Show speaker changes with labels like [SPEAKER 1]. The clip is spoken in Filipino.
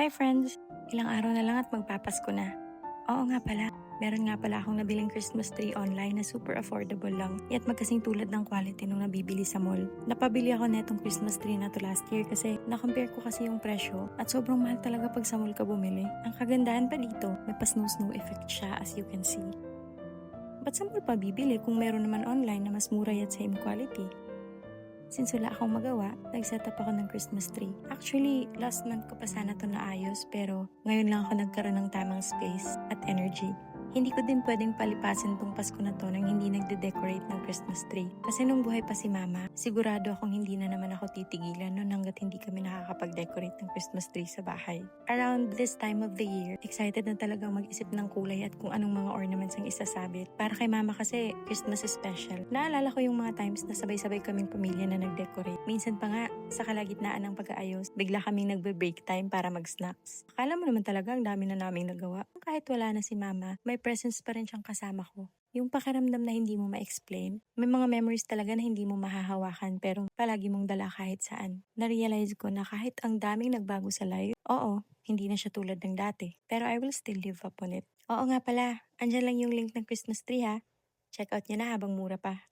[SPEAKER 1] Hi friends! Ilang araw na lang at magpapasko na. Oo nga pala, meron nga pala akong nabiling Christmas tree online na super affordable lang, yat magkasing tulad ng quality nung nabibili sa mall. Napabili ako netong Christmas tree na to last year kasi na-compare ko kasi yung presyo at sobrang mahal talaga pag sa mall ka bumili. Ang kagandahan pa dito, may pa-snow effect siya as you can see. Ba't sa mall pa bibili kung meron naman online na mas mura at same quality? Since wala akong magawa, nag-set up ako ng Christmas tree. Actually, last month ko pa sana ito naayos pero ngayon lang ako nagkaroon ng tamang space at energy. Hindi ko din pwedeng palipasin tong Pasko na to nang hindi nagde-decorate ng Christmas tree. Kasi nung buhay pa si Mama, sigurado akong hindi na naman ako titigilan nun hanggat hindi kami nakakapag-decorate ng Christmas tree sa bahay. Around this time of the year, excited na talagang mag-isip ng kulay at kung anong mga ornaments ang isasabit. Para kay Mama kasi, Christmas is special. Naalala ko yung mga times na sabay-sabay kaming pamilya na nag-decorate. Minsan pa nga, sa kalagitnaan ng pag-aayos, bigla kaming nagbe-break time para mag-snacks. Akala mo naman talaga ang dami na naming nagawa. Kahit wala na si Mama, may presence pa rin siyang kasama ko. Yung pakiramdam na hindi mo ma-explain, may mga memories talaga na hindi mo mahahawakan pero palagi mong dala kahit saan. Na-realize ko na kahit ang daming nagbago sa life, oo, hindi na siya tulad ng dati. Pero I will still live up on it. Oo nga pala, andyan lang yung link ng Christmas tree ha. Check out nyo na habang mura pa.